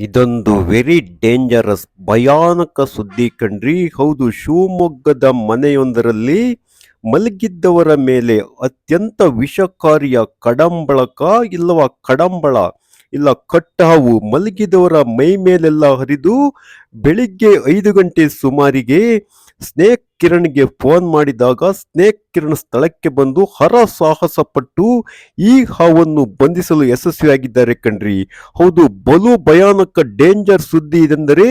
ಇದೊಂದು very dangerous ಭಯಾನಕ ಸುದ್ದಿ ಕಣ್ರಿ. ಹೌದು, ಶಿವಮೊಗ್ಗದ ಮನೆಯೊಂದರಲ್ಲಿ ಮಲಗಿದ್ದವರ ಮೇಲೆ ಅತ್ಯಂತ ವಿಷಕಾರಿಯ ಕಡಂಬಳಕ ಇಲ್ಲವ ಕಡಂಬಳ ಇಲ್ಲ ಕಟ್ಟಾವು ಮಲಗಿದವರ ಮೈ ಮೇಲೆಲ್ಲ ಹರಿದು ಬೆಳಿಗ್ಗೆ 5 ಗಂಟೆ ಸುಮಾರಿಗೆ ಸ್ನೇಕ್ ಕಿರಣ್ಗೆ ಫೋನ್ ಮಾಡಿದಾಗ ಸ್ನೇಕ್ ಕಿರಣ್ ಸ್ಥಳಕ್ಕೆ ಬಂದು ಹರಸಾಹಸ ಪಟ್ಟು ಈ ಹಾವನ್ನು ಬಂಧಿಸಲು ಯಶಸ್ವಿಯಾಗಿದ್ದಾರೆ ಕಣ್ರಿ. ಹೌದು, ಬಲು ಭಯಾನಕ ಡೇಂಜರ್ ಸುದ್ದಿ ಇದೆಂದರೆ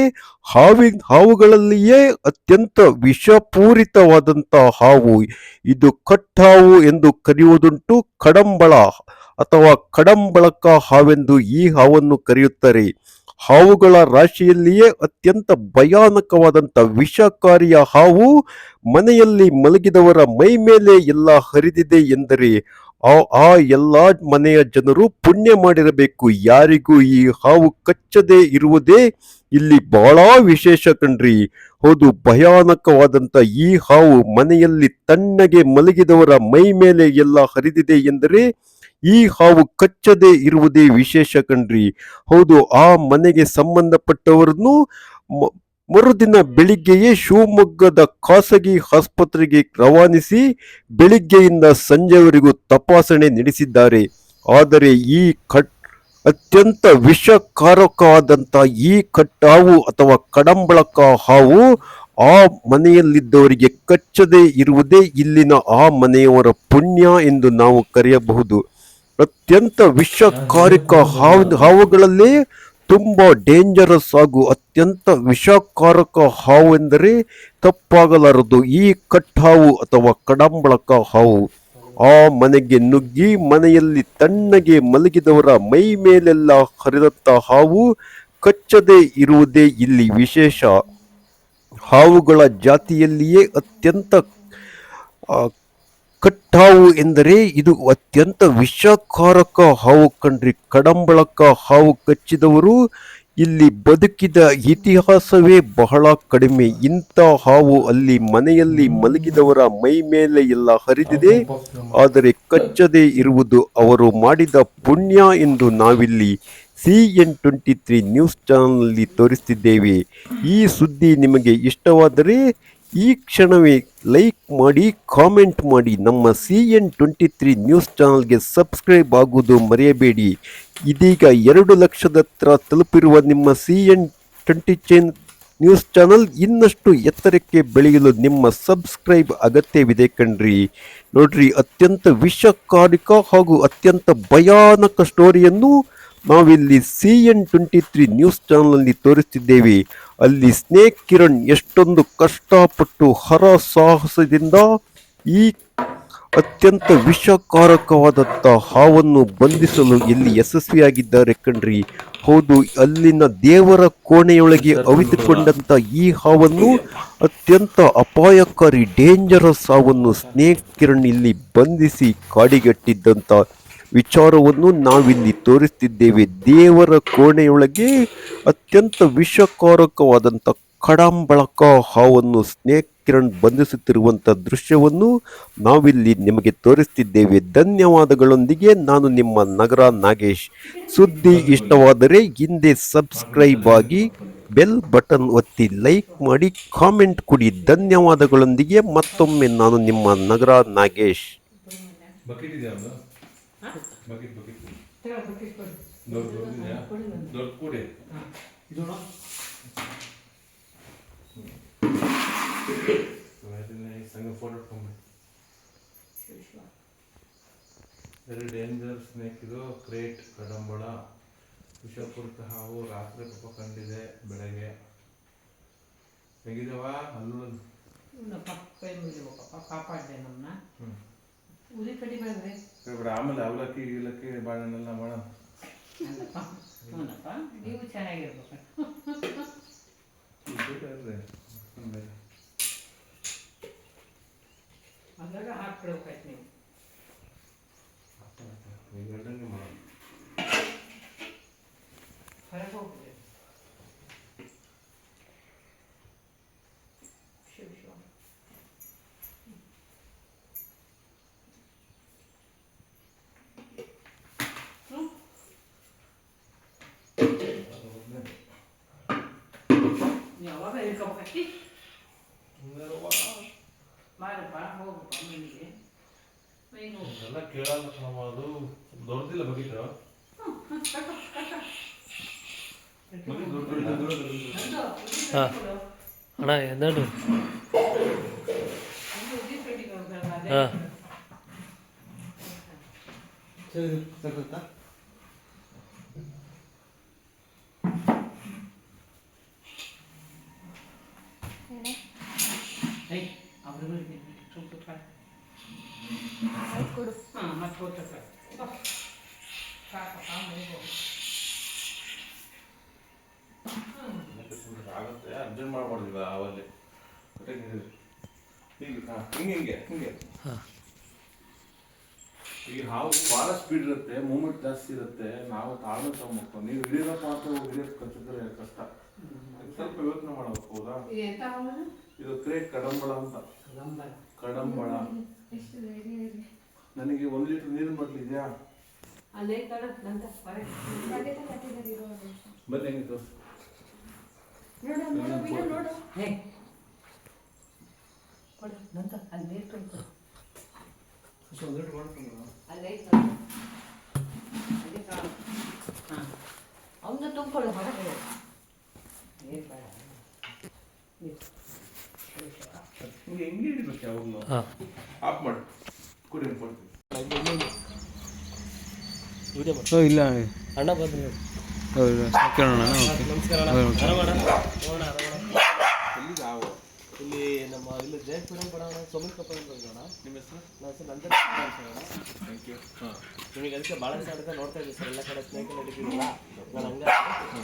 ಹಾವುಗಳಲ್ಲಿಯೇ ಅತ್ಯಂತ ವಿಷಪೂರಿತವಾದಂತಹ ಹಾವು ಇದು. ಕಟ್ಟಾವು ಎಂದು ಕರೆಯುವುದುಂಟು, ಕಡಂಬಳ ಅಥವಾ ಕಡಂಬಳಕ ಹಾವೆಂದು ಈ ಹಾವನ್ನು ಕರೆಯುತ್ತಾರೆ. ಹಾವುಗಳ ರಾಶಿಯಲ್ಲಿಯೇ ಅತ್ಯಂತ ಭಯಾನಕವಾದಂಥ ವಿಷಕಾರಿಯ ಹಾವು ಮನೆಯಲ್ಲಿ ಮಲಗಿದವರ ಮೈ ಮೇಲೆ ಎಲ್ಲ ಹರಿದಿದೆ ಎಂದರೆ ಆ ಎಲ್ಲ ಮನೆಯ ಜನರು ಪುಣ್ಯ ಮಾಡಿರಬೇಕು. ಯಾರಿಗೂ ಈ ಹಾವು ಕಚ್ಚದೆ ಇರುವುದೇ ಇಲ್ಲಿ ಬಹಳ ವಿಶೇಷ ಕಣ್ರಿ. ಹೌದು, ಭಯಾನಕವಾದಂತ ಈ ಹಾವು ಮನೆಯಲ್ಲಿ ತಣ್ಣಗೆ ಮಲಗಿದವರ ಮೈ ಮೇಲೆ ಎಲ್ಲ ಹರಿದಿದೆ ಎಂದರೆ ಈ ಹಾವು ಕಚ್ಚದೆ ಇರುವುದೇ ವಿಶೇಷ ಕಣ್ರಿ. ಹೌದು, ಆ ಮನೆಗೆ ಸಂಬಂಧಪಟ್ಟವರನ್ನು ಮರುದಿನ ಬೆಳಿಗ್ಗೆಯೇ ಶಿವಮೊಗ್ಗದ ಖಾಸಗಿ ಆಸ್ಪತ್ರೆಗೆ ರವಾನಿಸಿ ಬೆಳಿಗ್ಗೆಯಿಂದ ಸಂಜೆವರೆಗೂ ತಪಾಸಣೆ ನಡೆಸಿದ್ದಾರೆ. ಆದರೆ ಈ ಅತ್ಯಂತ ವಿಷಕಾರಕವಾದಂಥ ಈ ಕಟ್ಟಾವು ಅಥವಾ ಕಡಂಬಳಕ ಹಾವು ಆ ಮನೆಯಲ್ಲಿದ್ದವರಿಗೆ ಕಚ್ಚದೆ ಇರುವುದೇ ಇಲ್ಲಿನ ಆ ಮನೆಯವರ ಪುಣ್ಯ ಎಂದು ನಾವು ಕರೆಯಬಹುದು. ಅತ್ಯಂತ ವಿಷಕಾರಕ ಹಾವುಗಳಲ್ಲೇ ತುಂಬಾ ಡೇಂಜರಸ್ ಹಾಗೂ ಅತ್ಯಂತ ವಿಷಕಾರಕ ಹಾವು ಎಂದರೆ ತಪ್ಪಾಗಲಾರದು ಈ ಕಟ್ಟಾವು ಅಥವಾ ಕಡಂಬಳಕ ಹಾವು. ಆ ಮನೆಗೆ ನುಗ್ಗಿ ಮನೆಯಲ್ಲಿ ತಣ್ಣಗೆ ಮಲಗಿದವರ ಮೈ ಮೇಲೆಲ್ಲ ಹರಿದತ್ತ ಹಾವು ಕಚ್ಚದೆ ಇರುವುದೇ ಇಲ್ಲಿ ವಿಶೇಷ. ಹಾವುಗಳ ಜಾತಿಯಲ್ಲಿಯೇ ಅತ್ಯಂತ ಕಟ್ಟಾವು ಎಂದರೆ ಇದು ಅತ್ಯಂತ ವಿಷಕಾರಕ ಹಾವು ಕಣ್ರಿ. ಕಡಂಬಳಕ ಹಾವು ಕಚ್ಚಿದವರು ಇಲ್ಲಿ ಬದುಕಿದ ಇತಿಹಾಸವೇ ಬಹಳ ಕಡಿಮೆ. ಇಂಥ ಹಾವು ಅಲ್ಲಿ ಮನೆಯಲ್ಲಿ ಮಲಗಿದವರ ಮೈ ಮೇಲೆ ಎಲ್ಲ ಹರಿದಿದೆ, ಆದರೆ ಕಚ್ಚದೆ ಇರುವುದು ಅವರು ಮಾಡಿದ ಪುಣ್ಯ ಎಂದು ನಾವಿಲ್ಲಿ CN23 ನ್ಯೂಸ್ ಚಾನಲ್ನಲ್ಲಿ ತೋರಿಸ್ತಿದ್ದೇವೆ. ಈ ಸುದ್ದಿ ನಿಮಗೆ ಇಷ್ಟವಾದರೆ ಈ ಕ್ಷಣವೇ ಲೈಕ್ ಮಾಡಿ, ಕಾಮೆಂಟ್ ಮಾಡಿ, ನಮ್ಮ CN23 ನ್ಯೂಸ್ ಚಾನಲ್ಗೆ ಸಬ್ಸ್ಕ್ರೈಬ್ ಆಗುವುದು ಮರೆಯಬೇಡಿ. ಇದೀಗ 2 ಲಕ್ಷದ ಹತ್ರ ತಲುಪಿರುವ ನಿಮ್ಮ CN23 ನ್ಯೂಸ್ ಚಾನಲ್ ಇನ್ನಷ್ಟು ಎತ್ತರಕ್ಕೆ ಬೆಳೆಯಲು ನಿಮ್ಮ ಸಬ್ಸ್ಕ್ರೈಬ್ ಅಗತ್ಯವಿದೆ ಕಣ್ರಿ. ನೋಡ್ರಿ, ಅತ್ಯಂತ ವಿಷಕಾರಿಕ ಹಾಗೂ ಅತ್ಯಂತ ಭಯಾನಕ ಸ್ಟೋರಿಯನ್ನು ನಾವಿಲ್ಲಿ CN23 ನ್ಯೂಸ್ ಚಾನಲ್ನಲ್ಲಿ ತೋರಿಸ್ತಿದ್ದೇವೆ. ಅಲ್ಲಿ ಸ್ನೇಕ್ ಕಿರಣ್ ಎಷ್ಟೊಂದು ಕಷ್ಟಪಟ್ಟು ಹರಸಾಹಸದಿಂದ ಈ ಅತ್ಯಂತ ವಿಷಕಾರಕವಾದಂಥ ಹಾವನ್ನು ಬಂಧಿಸಲು ಇಲ್ಲಿ ಯಶಸ್ವಿಯಾಗಿದ್ದಾರೆ ಕಣ್ರಿ. ಹೌದು, ಅಲ್ಲಿನ ದೇವರ ಕೋಣೆಯೊಳಗೆ ಅವಿತುಕೊಂಡಂತ ಈ ಹಾವನ್ನು ಅತ್ಯಂತ ಅಪಾಯಕಾರಿ ಡೇಂಜರಸ್ ಹಾವನ್ನು ಸ್ನೇಕ್ ಕಿರಣ್ ಇಲ್ಲಿ ಬಂಧಿಸಿ ಕಾಡಿಗಟ್ಟಿದ್ದಂಥ ವಿಚಾರವನ್ನು ನಾವಿಲ್ಲಿ ತೋರಿಸ್ತಿದ್ದೇವೆ. ದೇವರ ಕೋಣೆಯೊಳಗೆ ಅತ್ಯಂತ ವಿಷಕಾರಕವಾದಂಥ ಕಡಂಬಳಕ ಹಾವನ್ನು ಸ್ನೇಕ್ ಕಿರಣ್ ಬಂಧಿಸುತ್ತಿರುವಂಥ ದೃಶ್ಯವನ್ನು ನಾವಿಲ್ಲಿ ನಿಮಗೆ ತೋರಿಸ್ತಿದ್ದೇವೆ. ಧನ್ಯವಾದಗಳೊಂದಿಗೆ ನಾನು ನಿಮ್ಮ ನಗರ ನಾಗೇಶ್. ಸುದ್ದಿ ಇಷ್ಟವಾದರೆ ಹಿಂದೆ ಸಬ್ಸ್ಕ್ರೈಬ್ ಆಗಿ, ಬೆಲ್ ಬಟನ್ ಒತ್ತಿ, ಲೈಕ್ ಮಾಡಿ, ಕಾಮೆಂಟ್ ಕೊಡಿ. ಧನ್ಯವಾದಗಳೊಂದಿಗೆ ಮತ್ತೊಮ್ಮೆ ನಾನು ನಿಮ್ಮ ನಗರ ನಾಗೇಶ್. ವೆರಿ ಡೇಂಜರ್ ಸ್ನೇಕ್ ಇದು. ಕ್ರೇಟ್ ಕಡಂಬಳ ವಿಷಪೂರಿತ ಹಾವು. ರಾತ್ರಿ ಪಾಪ ಕಂಡಿದೆ, ಬೆಳಗ್ಗೆ ಹೇಗಿದವ ಅಲ್ಲೂ ಆಮೇಲೆ ಅವಲಕ್ಕಿ ಗಿಲಕ್ಕಿ ಬಾಳೆನೆಲ್ಲ ಮಾಡೋಣ. ನೀವು ಚೆನ್ನಾಗಿರ್ಬೇಕು. ಅದ್ರಾಗ ಹಾಕ್ಬಿಡ್ಬೇಕಾಯ್ತು ನೀವು. ಹೊರಗೆ ಹೋಗ್ಬಿಡಿ. ಶಿವ ಶಿವ. ಹ್ಞೂ ಅವಾಗ ಇಳ್ಕೊಬೇಕಿ ಮಾಡಪ್ಪ ಹೋಗಪ್ಪ ಮನೆಗೆ ಮೈಗೆ ಹೋಗು ಎಲ್ಲ ಕೇಳಲ್ಲ ಕಣವ್ವ, ಅದು ದೊಡ್ಡದಿಲ್ಲ ಬಗೀಟು. ಹಾಂ ಅಣ್ಣ ಎದ್ದಾಡು ಹಾಂ ಕೊಡು. ಹಾಂ ಮತ್ತೆ ಹೋಗ್ತಕ್ಕ ಸಾಕಪ್ಪ ಮನೆಗೆ ಹೋಗು ಆಗುತ್ತೆ, ಅರ್ಜೆಂಟ್ ಮಾಡ್ಬಾರ್ದಿಲ್ಲ ಅವಲ್ಲಿ. ಹೀಗೆ ಹಿಂಗೆ ಹಿಂಗೆ ಹಾಂ ಈಗ ಹಾವು ಭಾಳ ಸ್ಪೀಡ್ ಇರುತ್ತೆ, ಮೂಮೆಂಟ್ ಜಾಸ್ತಿ ಇರುತ್ತೆ. ನಾವು ತಾಳ್ಮೆ ತಗೊಂಬೇಕು. ನೀವು ಹಿಡಿಯೋದಪ್ಪ ಅಂತ ಹಿಡಿಯೋದು ಕಚ್ಚಿದ್ರೆ ಕಷ್ಟ. ಅದಕ್ಕೆ ಸ್ವಲ್ಪ ಯೋಚನೆ ಮಾಡಬೇಕು. ಹೌದಾ? ಎಂತ ಅವನು ಇದು ಕ್ರೇಟ್ ಕಡಂಬಳ ಅಂತ. ಕಡಂಬಳ ಎಷ್ಟು ಧೈರ್ಯ ಇದೆ. ನನಗೆ 1 ಲೀಟರ್ ನೀರಿನ ಬಾಟ್ಲಿ ಇದೆಯಾ? ಅಲ್ಲೇ ಕಡ ನಂತ ಹೊರಗೆ ಖಂಡಿತ ಕಟ್ಟಿದ್ದಾರೆ ಇರೋ ಒಂದು ನಿಮಿಷ. ಬನ್ನಿ ಹೆಂಗೆ ತೋರಿಸಿ. ನೋಡು ನೋಡು ವಿಡಿಯೋ ನೋಡು. ಹೇ ಕೊಡು ನಂತ ಅಲ್ಲಿ ನೀರು ಕೊಡು ಅಲ್ಲೇ ಇತ್ತು ಅದೇ ಕಾಳು ಹಾಂ ಅವನ್ನ ತುಂಬಿಕೊಳ್ಳು ಹೊರಗೆ ನೀರು ಬೇಡ ನೀರು ಹಿಂಗೆ ಹೆಂಗೆ ಹಿಡಿಬೇಕು ಯಾವಾಗಲೂ. ಹಾಂ ಆಫ್ ಮಾಡಿ ಕುಡಿ ಕೊಡ್ತೀನಿ. ವಿಡಿಯೋ ಮಾಡಿ ಇಲ್ಲ ಅಣ್ಣ ಬಂದು ಹೌದು ಕೇಳೋಣ ನಮಸ್ಕಾರ ಅಣ್ಣ ಆರಾಮಣ್ಣ ನೋಡೋಣ ಆರಾಮಣ್ಣ ಎಲ್ಲಿಗೆ ಹಾವು? ಇಲ್ಲಿ ನಮ್ಮ ಇಲ್ಲಿ ಜಯಪುರ ಬಡೋಣ ಸೋಮನ್ ಕಪ್ಪ ಬಂದೋಣ ನಿಮ್ಮ ಹೆಸರು? ನನ್ನ ಹೆಸರು ನಂದನ್ ಅಂತ ಥ್ಯಾಂಕ್ ಯು. ಹಾಂ ನಿಮಗೆ ಅದಕ್ಕೆ ಭಾಳ ದಿವಸ ಆಗುತ್ತೆ ನೋಡ್ತಾ ಇದ್ದೀವಿ ಸರ್ ಎಲ್ಲ ಕಡೆ ಸ್ನೇಕ್ ನಡೀತಿರಲಿಲ್ಲ ನಾನು ಹಂಗೆ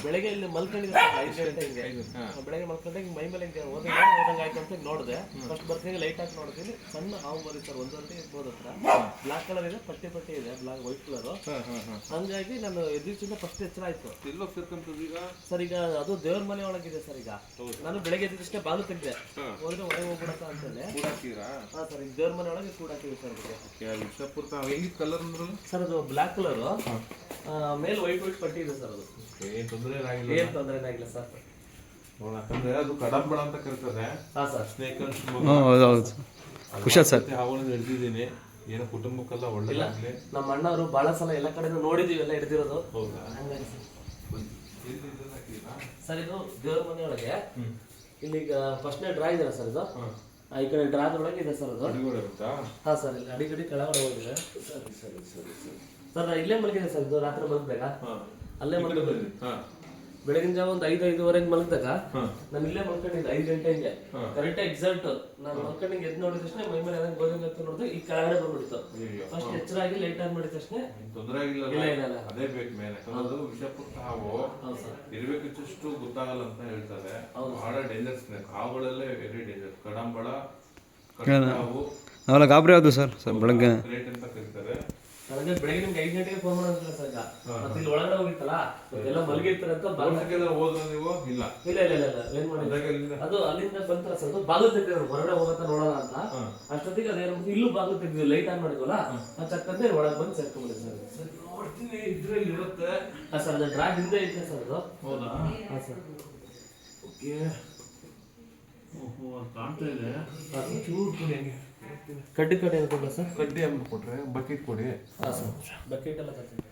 ಬೆಳಗ್ಗೆ ಇಲ್ಲಿ ಮಲ್ಕೊಂಡಿದ್ದೆ ಸರ್ 5 ಗಂಟೆ ಹಿಂಗೆ ಬೆಳಗ್ಗೆ ಮಲ್ಕೊಂಡೆ ಹಿಂಗೆ ಮೈ ಮೇಲೆ ಹಿಂಗೆ ಓದಂಗೆ ಆಯ್ತು ಅಂತ ನೋಡಿದೆ. ಫಸ್ಟ್ ಬರ್ತೀನಿ ಲೈಟ್ ಹಾಕಿ ನೋಡ್ತೀನಿ, ಸಣ್ಣ ಹಾವು ಬರೀ ಸರ್ 1 ಗಂಟೆ ಇರ್ಬೋದು ಹತ್ರ. ಬ್ಲಾಕ್ ಕಲರ್ ಇದೆ, ಪಟ್ಟಿ ಇದೆ, ಬ್ಲಾಕ್ ವೈಟ್ ಕಲರು. ಹಂಗಾಗಿ ನಾನು ಎದ್ದಿಸಿಂದ ಫಸ್ಟ್ ಎಚ್ಚರ ಆಯ್ತು. ಎಲ್ಲೋ ಸೇರ್ಕೊಂತದ್ದು ಈಗ? ಸರ್ ಈಗ ಅದು ದೇವ್ರ ಮನೆ ಒಳಗಿದೆ ಸರ್. ಈಗ ನಾನು ಬೆಳಗ್ಗೆ ಎದ್ದಿದ್ದಷ್ಟೇ ಬಾಗಿಲು ತೆಗೆದೆ, ಹೋದ್ರೆ ಹೊರಗೆ ಹೋಗ್ಬಿಡತ್ತ ಅಂತೇಳಿ. ಕೂಡ ಹಾಕಿದ್ರಾ? ಹಾಂ ಸರ್, ಈಗ ದೇವ್ರ ಮನೆ ಒಳಗೆ ಕೂಡ ಹಾಕಿವಿ ಸರ್ ಅದಕ್ಕೆ. ವಿಷಪೂರ್ತ ಹೆಂಗಿತ್ತು ಕಲರ್ ಅಂದ್ರೆ? ಸರ್ ಅದು ಬ್ಲಾಕ್ ಕಲರು, ಮೇಲೆ ವೈಟ್ ಪಟ್ಟಿ ಇದೆ ಸರ್. ಅದು ಏನು ತೊಂದರೆ ಏನಾಗಿಲ್ಲ? ಏನು ತೊಂದರೆ ಏನಾಗಿಲ್ಲ ಸರ್. ಯಾಕಂದ್ರೆ ಅದು ಕಡಂಬಳ ಅಂತ ಕರೀತಾರೆ. ಹಾಂ ಸರ್. ಸ್ನೇಕ್ ಅಂಡ್ ಹೌದು ಹೌದು ಹುಷಾರ್ ಸರ್. ಹಾವನ್ನು ಹಿಡಿದಿದ್ದೀನಿ. ಏನೋ ಕುಟುಂಬಕ್ಕೆಲ್ಲ ಒಳ್ಳೆದಾಗಲಿ. ನಮ್ಮ ಅಣ್ಣವರು ಭಾಳ ಸಲ ಎಲ್ಲ ಕಡೆನೂ ನೋಡಿದೀವಿ, ಎಲ್ಲ ಹಿಡಿದಿರೋದು. ಹೌದಾ? ಹಂಗಾಗಿ ಸರ್. ಇದೆಲ್ಲ ಹಾಕಿದ್ದೀರಾ? ಸರ್ ಇದು ದೇವ್ರ ಮನೆ ಒಳಗೆ ಇಲ್ಲಿಗ ಫಸ್ಟ್ನೇ ಡ್ರಾ ಇದೆಯಲ್ಲ ಸರ್ ಇದು. ಈ ಕಡೆ ಡ್ರಾದೊಳಗೆ ಇದೆ ಸರ್ ಅದು. ಅಡಿಗೋಡೆ ಇರುತ್ತಾ? ಹಾಂ ಸರ್, ಇಲ್ಲಿ ಅಡಿಗಡಿ ಕೆಳಗಡೆ ಹೋಗಿದೆ. ಸರಿ ಸರಿ ಸರಿ ಸರಿ ಸರ್ ನಾ ಇಲ್ಲೇ ಮಲಗಿದೆ ಸರ್. ಇದು ರಾತ್ರಿ ಮಲಗ್ದಾಗ ಅಲ್ಲೇ ಮಲಗಿದ್ದೆ. ಹಾಂ ಬೆಳಗಿನ ಜಾವ ಒಂದು 5-5:30 ಮಲಗಿದಾಗ ನಾನು ಇಲ್ಲೇ ಮಲ್ಕೊಂಡಿದ್ದೆ 5 ಗಂಟೆ ಹಿಂಗೆ ಕರೆಕ್ಟ್ ಎಕ್ಸಾಕ್ಟ್ ನಾನು ಮಲ್ಕೊಂಡಿಂಗ್ ಎದ್ದು ನೋಡಿದ ತಕ್ಷಣ ಮೈ ಮೇಲೆ ಅದಂಗೆ ಗೋಧಿ ಅಂತ ನೋಡಿದ್ರೆ ಈ ಕೆಳಗಡೆ ಬಂದ್ಬಿಡ್ತು. ಫಸ್ಟ್ ಎಚ್ಚರ ಆಗಿ ಲೈಟ್ ಆನ್ ಮಾಡಿದ ತಕ್ಷಣ ತೊಂದರೆ ಆಗಿಲ್ಲ. ಇಲ್ಲ ಇಲ್ಲ ಅದೇ ಬೇಕು ಮೇಲೆ. ಅದು ವಿಷಪೂರ್ತ ಹಾವು ಹೌದು ಸರ್. ಇರ್ಬೇಕಿದ್ದಷ್ಟು ಗೊತ್ತಾಗಲ್ಲ ಅಂತ ಹೇಳ್ತಾರೆ. ಬಹಳ ಡೇಂಜರ್ ಸ್ನೇಕ್. ಹಾವುಗಳಲ್ಲೇ ವೆರಿ ಡೇಂಜರ್. ಕಡಂಬಳ, ಹಾವು, ನಾವೆಲ್ಲ ಗಾಬರಿ ಆದವು ಸರ್ ಬೆಳಗ್ಗೆ. ಗ್ರೇಟ್ ಅಂತ ಕರೀತಾರೆ. ನನಗೆ ಬೆಳಗ್ಗೆ ನಿಮ್ಗೆ 5 ಗಂಟೆಗೆ ಫೋನ್ ಮಾಡೋದಿಲ್ಲ ಸರ್. ಈಗ ಮತ್ತೆ ಇಲ್ಲಿ ಒಳಗಡೆ ಹೋಗಿತ್ತಲ್ಲ ಎಲ್ಲ ಮಲಗಿರ್ತಾರೆ ಅಂತ ಬಾಲ್ಸಕ್ಕೆಲ್ಲ ಹೋದ್ರ ನೀವು? ಇಲ್ಲ ಇಲ್ಲ ಇಲ್ಲ ಇಲ್ಲ ಏನ್ ಮಾಡಿದ್ರೆ ಅದು ಅಲ್ಲಿಂದ ಬಂತರ ಸರ್. ಬಾಗಿಲು ತೆಗ್ದಿದ್ರು ಹೊರಗಡೆ ಹೋಗತ್ತ ನೋಡೋಣ ಅಂತ. ಅಷ್ಟೊತ್ತಿಗೆ ಅದೇನು ಇಲ್ಲೂ ಬಾಗಿಲು ತೆಗ್ದಿದ್ವಿ, ಲೈಟ್ ಆನ್ ಮಾಡಿದ್ವಲ್ಲ ಅದು ಚಕ್ಕಂತೆ ಒಳಗೆ ಬಂದು ಸೇರ್ಕೊಂಡ್ಬಿಡಿ ಸರ್. ನೋಡ್ತೀನಿ ಇದ್ರಲ್ಲಿ ಇರುತ್ತೆ. ಹಾಂ ಸರ್, ಅದು ಡ್ರಾ ಹಿಂದೆ ಐತೆ ಸರ್ ಅದು. ಹೌದಾ? ಹಾಂ ಸರ್. ಓಕೆ. ಓಹೋ, ಅದು ಕಾಣ್ತಾ ಇದೆ. ಹಾಂ ಸರ್. ಚೂರು ಕೊಡಿ ಹಂಗೆ. ಕಡ್ಡಿ ಕಡ್ಡಿ ಅನ್ಕೊಂಡ ಸರ್. ಕಡ್ಡಿ ಅಂತ ಕೊಟ್ರೆ ಬಕೆಟ್ ಕೊಡಿ. ಹಾಂ ಸರ್, ಬಕೆಟ್ ಎಲ್ಲ ತರ್ತೀನಿ.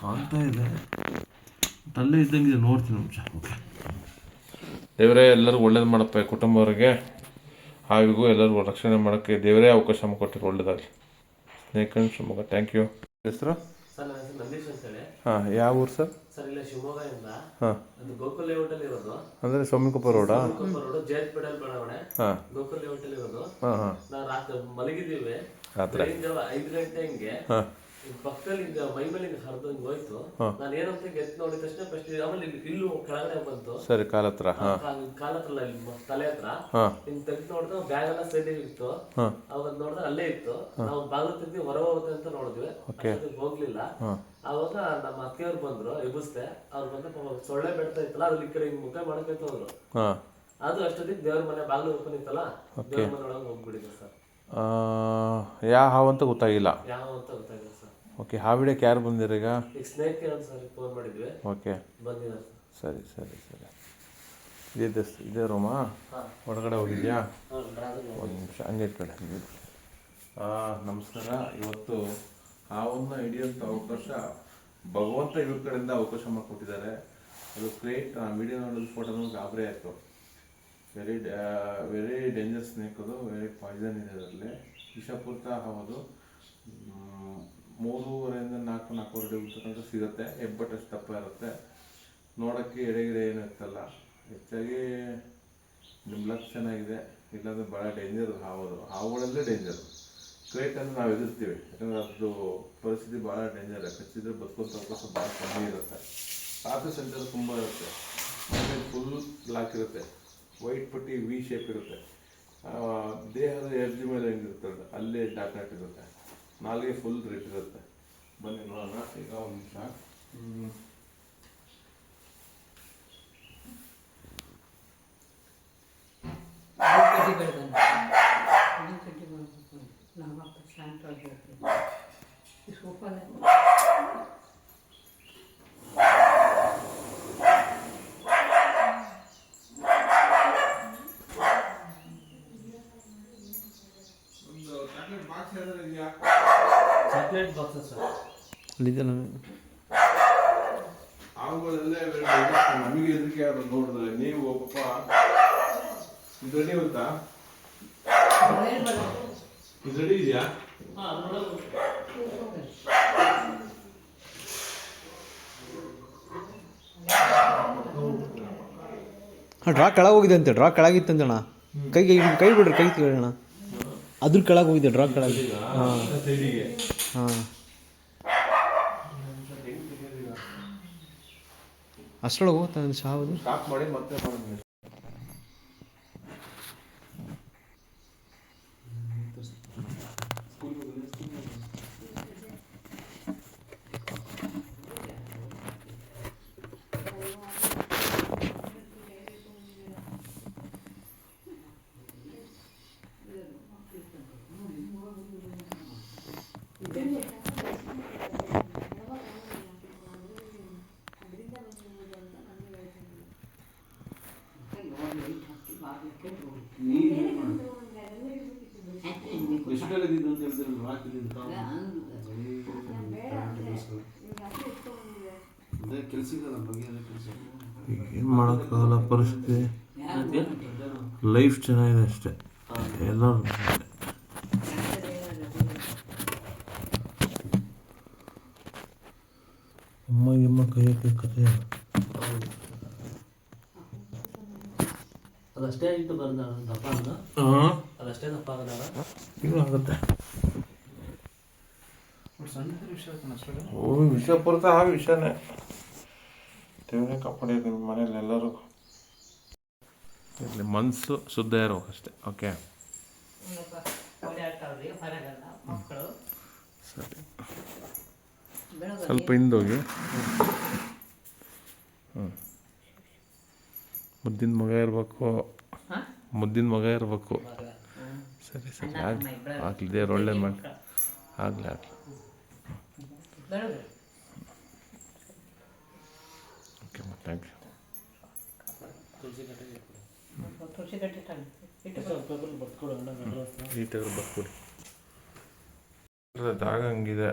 ಕಾಣ್ತಾ ಇದೆ, ತಲ್ಲೇ ಇದ್ದಂಗಿದೆ. ನೋಡ್ತೀನಿ ನಿಮಿಷ. ಓಕೆ. ದೇವರೇ ಎಲ್ಲರಿಗೂ ಒಳ್ಳೇದು ಮಾಡಪ್ಪ. ಕುಟುಂಬವರಿಗೆ ಹಾವಿಗೂ ಎಲ್ಲರಿಗೂ ರಕ್ಷಣೆ ಮಾಡೋಕ್ಕೆ ದೇವರೇ ಅವಕಾಶ ಕೊಟ್ಟಿರೋ ಒಳ್ಳೇದಾಗಲಿ. Snake and Shivamogga. Thank you. ಹೆಸರು? ಸರ್ ನನ್ನ ಹೆಸರು ನಂದೀಶ್ ಅಂತೇಳಿ. ಹಾಂ, ಯಾವ ಊರು ಸರ್? ಸರ್ ಇಲ್ಲ ಶಿವಮೊಗ್ಗದಿಂದ. ಹಾಂ, ಅದು ಗೋಕುಲ್ ಲೇಔಟ್ ಅಲ್ಲಿ ಇರೋದು. ಅಂದರೆ ಸೋಮಿಕೊಪ್ಪ ರೋಡಾ? ರೋಡ್ ಜಯಪುರ ಬಡಾವಣೆ. ಹಾಂ, ಗೋಕುಲ್ ಲೇಔಟ್ ಅಲ್ಲಿ ಇರೋದು. ಹಾಂ ಹಾಂ. ನಾವು ರಾತ್ರಿ ಮಲಗಿದ್ದೀವಿ, ರಾತ್ರಿ 5 ಗಂಟೆ ಹಿಂಗೆ. ಹಾಂ, ಪಕ್ಕದಲ್ಲಿ ಹಿಂಗ ಮೈ ಮೇಲೆ ಹಿಂಗೆ ಹರಿದು ಹಿಂಗೆ ಹೋಯ್ತು. ನಾನು ಏನಂತ ಗೆದ್ದು ನೋಡಿದ ತಕ್ಷಣ ಫಸ್ಟ್ ಆಮೇಲೆ ಇಲ್ಲೂ ಕೆಳಗಡೆ ಬಂತು. ಸರಿ, ಕಾಲ ಹತ್ರ. ಹಾಂ, ಕಾಲ ಹತ್ರ ಇಲ್ಲಿ ತಲೆ ಹತ್ರ ಹಾಂ, ಹಿಂಗ್ ತೆಗ್ದು ನೋಡಿದ್ರೆ ಬ್ಯಾಗ್ ಎಲ್ಲ ಸೈಡ್ ಇತ್ತು. ಅವಾಗ ನೋಡಿದ್ರೆ ಅಲ್ಲೇ ಇತ್ತು. ನಾವು ಬಾಗಿಲು ತೆಗ್ದು ಹೊರ ಹೋಗುತ್ತೆ ಅಂತ ನೋಡಿದ್ವಿ, ಹೋಗ್ಲಿಲ್ಲ. ಅವಾಗ ನಮ್ಮ ಅತ್ತೆಯವ್ರು ಬಂದ್ರು, ಎಬ್ಬಿಸ್ದೆ. ಅವ್ರು ಬಂದು ಪಾಪ ಸೊಳ್ಳೆ ಬೆಡ್ತಾ ಇತ್ತಲ್ಲ, ಅದ್ರ ಈ ಕಡೆ ಹಿಂಗ್ ಮುಖ ಮಾಡಕೈತೆ ಹೋದ್ರು. ಹಾಂ, ಅದು ಅಷ್ಟೊತ್ತಿಗೆ ದೇವ್ರ ಮನೆ ಬಾಗಿಲು ಓಪನ್ ಇತ್ತಲ್ಲ, ದೇವ್ರ ಮನೆ ಒಳಗೆ ಹೋಗ್ಬಿಟ್ಟಿದೆ ಸರ್. ಯಾವ ಹಾವು ಅಂತ ಗೊತ್ತಾಗಿಲ್ಲ. ಯಾವ ಅಂತ ಗೊತ್ತಾಗಿಲ್ಲ ಸರ್. ಓಕೆ. ಹಾವಿಡಕ್ಕೆ ಯಾರು ಬಂದಿರೀಗ? ಈಗ ಸ್ನೇಕ್ ಸರ್ ಫೋನ್ ಮಾಡಿದ್ವಿ. ಓಕೆ, ಬಂದಿದ್ದಾರೆ ಸರಿ ಸರಿ ಸರಿ. ಇದೇ ರೂಮಾ ಹೊರಗಡೆ ಹೋಗಿದ್ಯಾ? ಒಂದು ನಿಮಿಷ ಹಂಗೆ ಕಡೆ. ನಮಸ್ಕಾರ. ಇವತ್ತು ಹಾವನ್ನು ಹಿಡಿಯೋಂಥ ಅವಕಾಶ ಭಗವಂತ ಇವ್ರ ಕಡೆಯಿಂದ ಅವಕಾಶ ಮಾಡಿಕೊಟ್ಟಿದ್ದಾರೆ. ಅದು ಕ್ರೇಟ್ ವಿಡಿಯೋ ನೋಡೋದು ಫೋಟೋ ನೋಡಿ ಗಾಬರಿ ಆಯಿತು. ವೆರಿ ಡೇಂಜರ್ ಸ್ನೇಕ್ ಅದು, ವೆರಿ ಪಾಯ್ಸನ್ ಇದೆ ಅದರಲ್ಲಿ, ವಿಷಪೂರಿತ ಹಾವದು. 3.5 4 ಅಡಿ ಉದ್ದ ತನಕ ಸಿಗುತ್ತೆ. ಹೆಬ್ಬಟ್ಟಷ್ಟು ದಪ್ಪ ಇರುತ್ತೆ. ನೋಡೋಕ್ಕೆ ಎಡೆಗಿಡೆ ಏನು ಇರ್ತಲ್ಲ. ಹೆಚ್ಚಾಗಿ ನಿಮ್ಮ ಲಕ್ ಚೆನ್ನಾಗಿದೆ, ಇಲ್ಲಾಂದರೆ ಭಾಳ ಡೇಂಜರ್ ಹಾವದು. ಹಾವುಗಳಲ್ಲೇ ಡೇಂಜರು. ಕ್ರೇಟನ್ನು ನಾವು ಎದುರ್ತೀವಿ, ಯಾಕಂದರೆ ಅದು ಪರಿಸ್ಥಿತಿ ಭಾಳ ಡೇಂಜರ್. ಕಚ್ಚಿದ್ರೆ ಬದುಕುವಂಥ ಅವಕಾಶ ಭಾಳ ಕಮ್ಮಿ ಇರುತ್ತೆ. ರಾತ್ರಿ ಸಂಚಾರ ತುಂಬ ಇರುತ್ತೆ. ಆಮೇಲೆ ಫುಲ್ ಬ್ಲಾಕ್ ಇರುತ್ತೆ, ವೈಟ್ ಪಟ್ಟಿ ವಿ ಶೇಪ್ ಇರುತ್ತೆ. ದೇಹದ ಎರ್ಜಿ ಮೇಲೆ ಹೆಂಗಿರ್ತದೆ ಅಲ್ಲೇ ಡಾಟ್ ಡಾಟ್ ಇರುತ್ತೆ. ನಾಲಿಗೆ ಫುಲ್ ರೆಡ್ ಇರುತ್ತೆ. ಬನ್ನಿ ನೋಡೋಣ. ಈಗ ಒಂದು ನಿಮಿಷ. ಕಡ್ಡಿ ಬೆಳೆದನು ಕಡ್ಡಿ ಮಾಡಬೇಕು. ನಮ್ಮಪ್ಪ ಶಾಂತವಾಗಿ ಹೇಳ್ತೀವಿ. Super chocolate box sir. ಅಲ್ಲಿದೆ ಅವುಗಳಲ್ಲೇ ನಮಗೆ ಹೆದರಿಕೆ ಆಗೋದು ನೋಡಿದ್ರೆ. ನೀವು ಪಾಪ ಇದು ರೆಡಿ ಗೊತ್ತಾ? ಇದು ರೆಡಿ ಇದೆಯಾ? ಡ್ರಾ ಕೆಳಗೆ ಹೋಗಿದೆ ಅಂತೆ. ಡ್ರಾ ಕೆಳಗಿತ್ತಂತೆ ಅಣ್ಣ. ಕೈ ಬಿಡ್ರಿ, ಕೈ ತೆಗೋಣ. ಅದ್ರ ಕೆಳಗೆ ಹೋಗಿದೆ, ಡ್ರಾ ಕೆಳಗೆ. ಹಾಂ ಹಾಂ, ಅಷ್ಟರೊಳಗೆ ಹೋಗ್ತಾ ಸಾವುದು. ಸ್ಟಾಪ್ ಮಾಡಿ ಮತ್ತೆ ಮಾಡಿ. ಏನು ಮಾಡೋಕ್ಕಾಗಲ್ಲ, ಪರಿಸ್ಥಿತಿ ಲೈಫ್ ಚೆನ್ನಾಗಿದೆ ಅಷ್ಟೇ. ಎಲ್ಲರೂ ಅಮ್ಮ ಕೈಯಕ್ಕೆ ಕಥೆ. ಅದಷ್ಟೇ ಇಟ್ಟು ಬರೋದ ದಪ್ಪ ಅಲ್ಲ, ಅದಷ್ಟೇ ದಪ್ಪ ಆಗೋದಲ್ಲ. ಇದು ಆಗುತ್ತೆ. ಓ, ವಿಷ ಪೂರ್ತ ಆ ವಿಷನೇ. ದೇವರೇ ಕಾಪಾಡಿ ನಿಮ್ಮ ಮನೇಲಿ ಎಲ್ಲರೂ. ಇಲ್ಲಿ ಮನಸ್ಸು ಶುದ್ಧ ಇರೋಕಷ್ಟೇ. ಓಕೆ, ಮಕ್ಕಳು ಸರಿ. ಸ್ವಲ್ಪ ಹಿಂದೋಗಿ. ಮುದ್ದಿನ ಮಗ ಇರಬೇಕು, ಮುದ್ದಿನ ಮಗ ಇರಬೇಕು. ಸರಿ ಸರಿ, ಆಗಲಿ. ದೇವ್ರು ಒಳ್ಳೇದು ಮಾಡಿ. ಆಗಲಿ ಆಗಲಿ. Okay, thank you. ತುಳಸಿ ಕಟ್ಟಿ ನೀಟಾಗಿ ಬರ್ಕೊಡಿ. ಜಾಗ ಹಂಗಿದೆ.